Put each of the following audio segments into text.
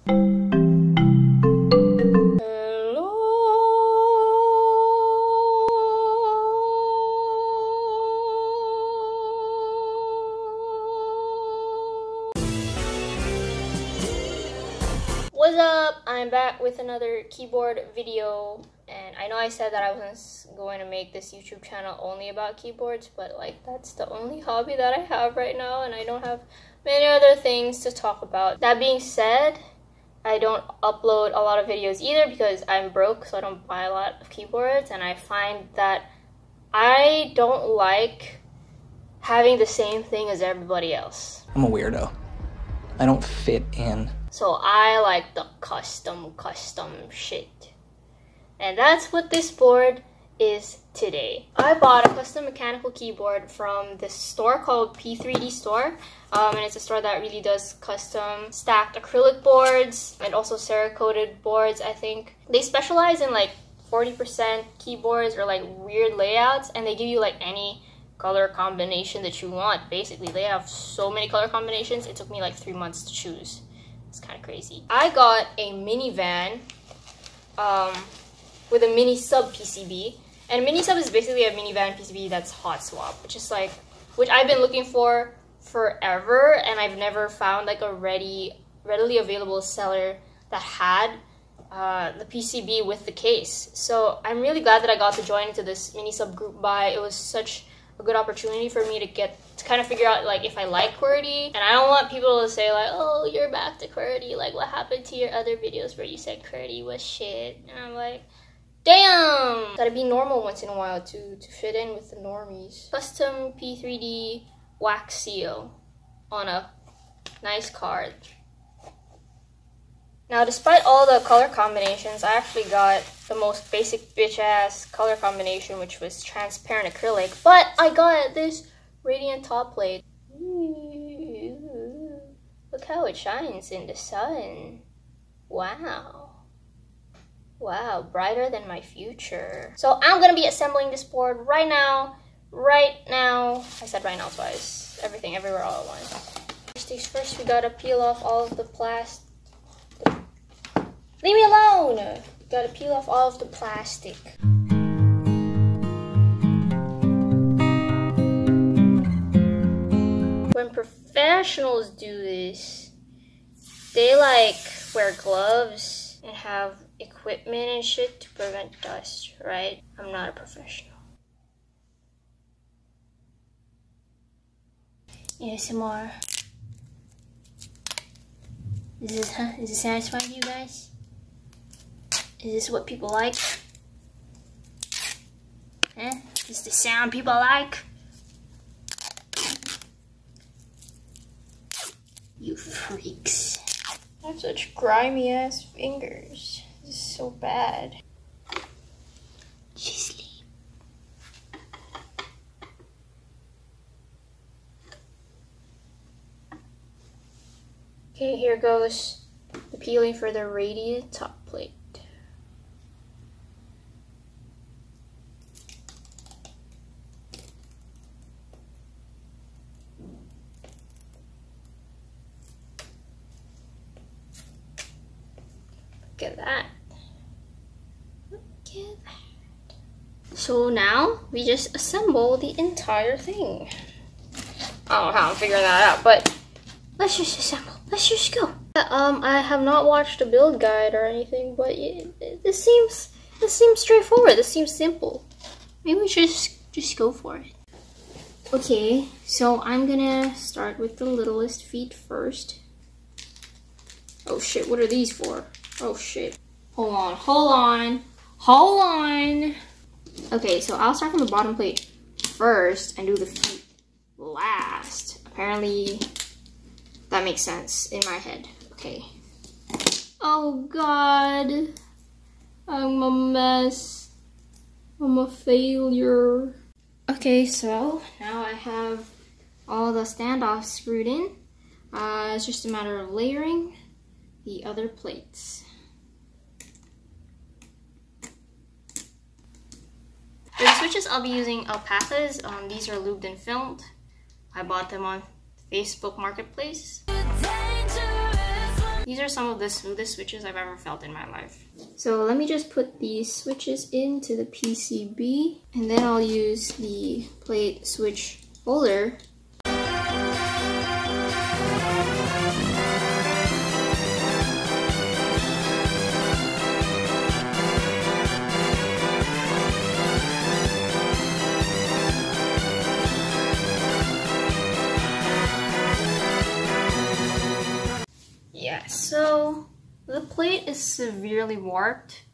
What's up? I'm back with another keyboard video, and I know I said that I wasn't going to make this YouTube channel only about keyboards, but like that's the only hobby that I have right now, and I don't have many other things to talk about. That being said, I don't upload a lot of videos either because I'm broke, so I don't buy a lot of keyboards, and I find that I don't like having the same thing as everybody else. I'm a weirdo. I don't fit in. So I like the custom shit. And that's what this board is today. I bought a custom mechanical keyboard from this store called P3D Store. And it's a store that really does custom stacked acrylic boards and also Cerakoted boards, I think. They specialize in like 40% keyboards or like weird layouts, and they give you like any color combination that you want. Basically, they have so many color combinations. It took me like 3 months to choose. It's kind of crazy. I got a minivan with a mini sub PCB, and a mini sub is basically a minivan PCB that's hot swap, which I've been looking for forever, and I've never found like a readily available seller that had the PCB with the case. So I'm really glad that I got to join into this mini sub group buy. It was such a good opportunity for me to kind of figure out like if I like QWERTY, and I don't want people to say like, oh, you're back to QWERTY, like what happened to your other videos where you said QWERTY was shit. And I'm like, damn, gotta be normal once in a while to fit in with the normies. Custom P3D wax seal on a nice card. Now, despite all the color combinations, I actually got the most basic bitch-ass color combination, which was transparent acrylic, but I got this radiant top plate. Ooh, look how it shines in the sun. Wow. Wow, brighter than my future. So I'm gonna be assembling this board right now. I said right now twice. Everything, everywhere, all at once. First things first, we gotta peel off all of the plastic. Leave me alone! Gotta peel off all of the plastic. When professionals do this, they like wear gloves and have equipment and shit to prevent dust, right? I'm not a professional. ASMR. Is it satisfying to you guys? Is this what people like? Eh? Is this the sound people like? You freaks. I have such grimy ass fingers. This is so bad. Just sleep. Okay, here goes the peeling for the radiant top plate. Look at that. Look at that. So now we just assemble the entire thing. I don't know how I'm figuring that out, but let's just assemble. Let's just go. I have not watched a build guide or anything, but this seems straightforward. This seems simple. Maybe we should just go for it. Okay, so I'm gonna start with the littlest feet first. Oh shit, what are these for? Oh shit. Hold on. Okay, so I'll start from the bottom plate first and do the feet last. Apparently, that makes sense in my head. Okay. Oh god. I'm a mess. I'm a failure. Okay, so now I have all the standoffs screwed in. It's just a matter of layering the other plates. For the switches, I'll be using alpacas. These are lubed and filmed. I bought them on Facebook Marketplace. Dangerous. These are some of the smoothest switches I've ever felt in my life. So let me just put these switches into the PCB, and then I'll use the plate switch holder. Yeah, so the plate is severely warped.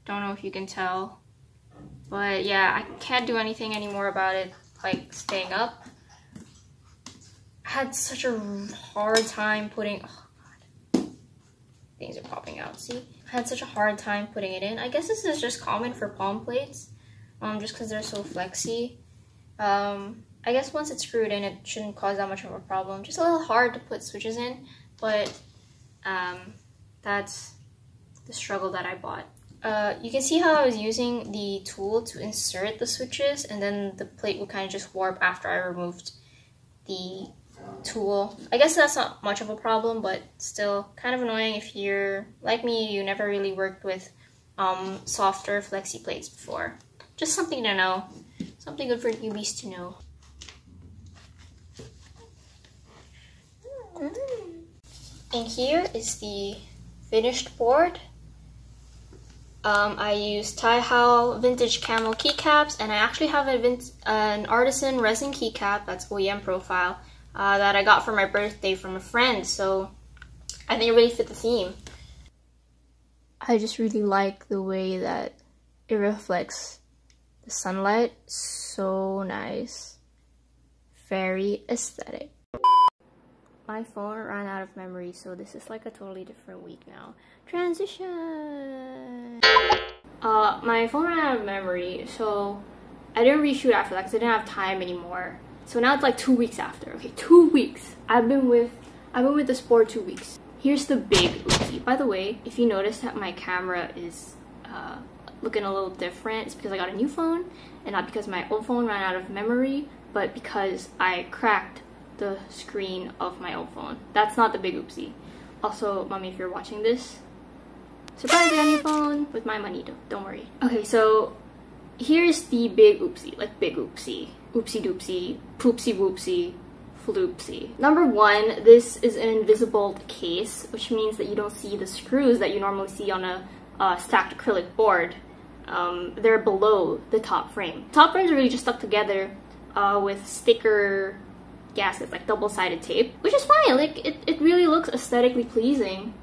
Don't know if you can tell. But yeah, I can't do anything anymore about it, like staying up. I had such a hard time putting, oh god, things are popping out, see? I had such a hard time putting it in. I guess this is just common for palm plates, just because they're so flexy. I guess once it's screwed in, it shouldn't cause that much of a problem. Just a little hard to put switches in, but that's the struggle that I bought. You can see how I was using the tool to insert the switches, and then the plate would kind of just warp after I removed the tool. I guess that's not much of a problem, but still kind of annoying if you're like me, you never really worked with softer flexi plates before. Just something to know. Something good for newbies to know. And here is the finished board. I use Thai Hao vintage camel keycaps, and I actually have an artisan resin keycap that's OEM profile that I got for my birthday from a friend, so I think it really fit the theme. I just really like the way that it reflects the sunlight. So nice. Very aesthetic. My phone ran out of memory, so this is like a totally different week now. Transition! My phone ran out of memory, so I didn't reshoot after that because I didn't have time anymore. So now it's like 2 weeks after. Okay, 2 weeks. I've been with the sport 2 weeks. Here's the big oopsie. By the way, if you notice that my camera is looking a little different, it's because I got a new phone, and not because my old phone ran out of memory, but because I cracked the screen of my old phone. That's not the big oopsie. Also, mommy, if you're watching this, surprise, I got a new phone with my money, don't worry. Okay, so here's the big oopsie, like big oopsie. Oopsie doopsie, poopsie whoopsie, floopsie. Number one, this is an invisible case, which means that you don't see the screws that you normally see on a stacked acrylic board. They're below the top frame. Top frames are really just stuck together with sticker gaskets, like double-sided tape, which is fine. Like it really looks aesthetically pleasing,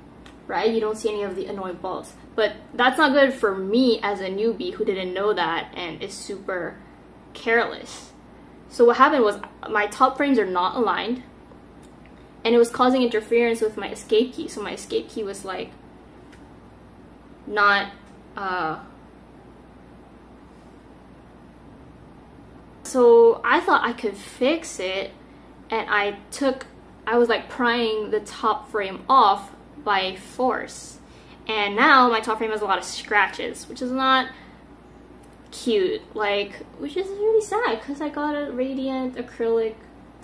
right? You don't see any of the annoying bolts, but that's not good for me as a newbie who didn't know that and is super careless. So what happened was my top frames are not aligned, and it was causing interference with my escape key. So my escape key was like not so I thought I could fix it, and I was like prying the top frame off by force, and now my top frame has a lot of scratches, which is not cute, which is really sad because I got a radiant acrylic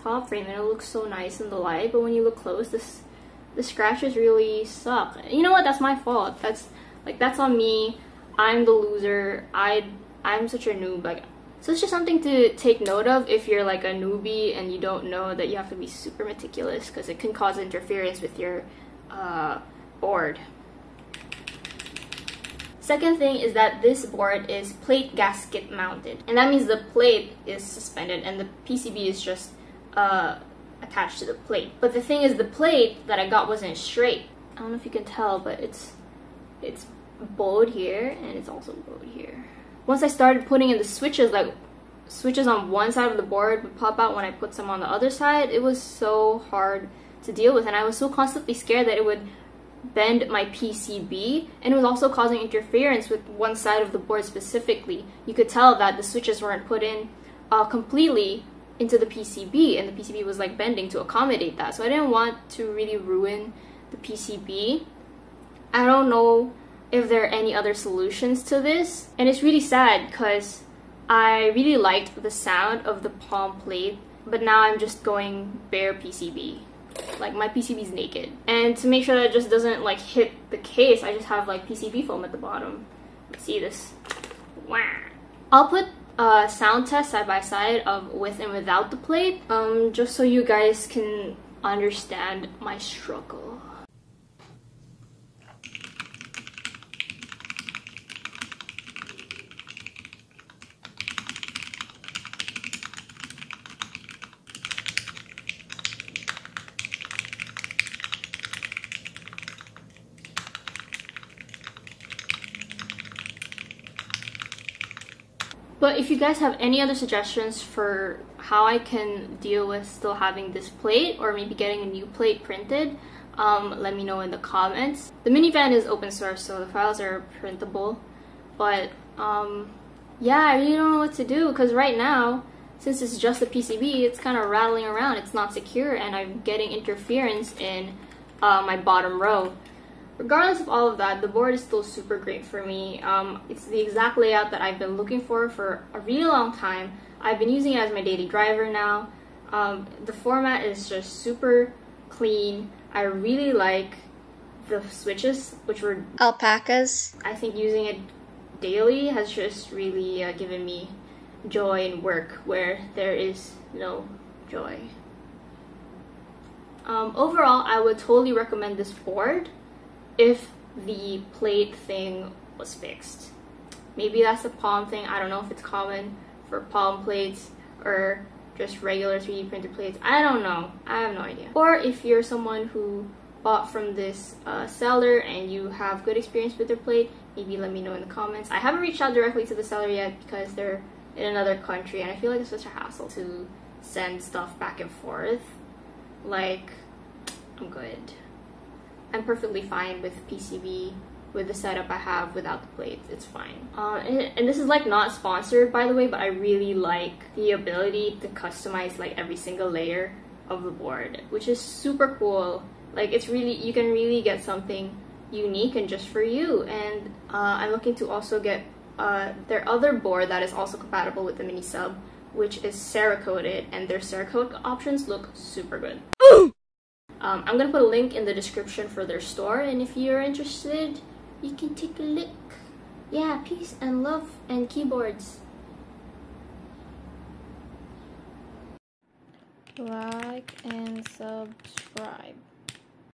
top frame and it looks so nice in the light, but when you look close, the scratches really suck. You know what? That's my fault. That's on me. I'm the loser. I'm such a noob. So it's just something to take note of if you're like a newbie and you don't know that you have to be super meticulous, because it can cause interference with your board. Second thing is that this board is plate gasket mounted, and that means the plate is suspended and the PCB is just attached to the plate. But the thing is, the plate that I got wasn't straight. I don't know if you can tell, but it's bowed here and it's also bowed here. Once I started putting in the switches, switches on one side of the board would pop out when I put some on the other side. It was so hard to deal with, and I was so constantly scared that it would bend my PCB, and it was also causing interference with one side of the board specifically. You could tell that the switches weren't put in completely into the PCB, and the PCB was like bending to accommodate that. So I didn't want to really ruin the PCB. I don't know if there are any other solutions to this, and it's really sad because I really liked the sound of the palm plate, but now I'm just going bare PCB. like my PCB is naked. And to make sure that it just doesn't like hit the case, I just have like PCB foam at the bottom. Let's see this. Wow. I'll put a sound test side by side of with and without the plate, just so you guys can understand my struggle. But if you guys have any other suggestions for how I can deal with still having this plate, or maybe getting a new plate printed, let me know in the comments. The minivan is open source, so the files are printable. But yeah, I really don't know what to do, because right now, since it's just a PCB, it's kind of rattling around. It's not secure, and I'm getting interference in my bottom row. Regardless of all of that, the board is still super great for me. It's the exact layout that I've been looking for a really long time. I've been using it as my daily driver now. The format is just super clean. I really like the switches, which were alpacas. I think using it daily has just really given me joy in work where there is no joy. Overall, I would totally recommend this board if the plate thing was fixed. Maybe that's a palm thing. I don't know if it's common for palm plates or just regular 3D printed plates. I don't know. I have no idea. Or if you're someone who bought from this seller and you have good experience with their plate, maybe let me know in the comments. I haven't reached out directly to the seller yet because they're in another country, and I feel like it's such a hassle to send stuff back and forth. Like, I'm good. I'm perfectly fine with PCB, with the setup I have without the plates. It's fine. And this is like not sponsored, by the way, but I really like the ability to customize like every single layer of the board, which is super cool. Like, it's really, you can really get something unique and just for you. And I'm looking to also get their other board that is also compatible with the mini sub, which is Cerakoted, and their Cerakote options look super good. I'm gonna put a link in the description for their store, and if you're interested, you can take a look. Yeah, peace and love and keyboards. Like and subscribe.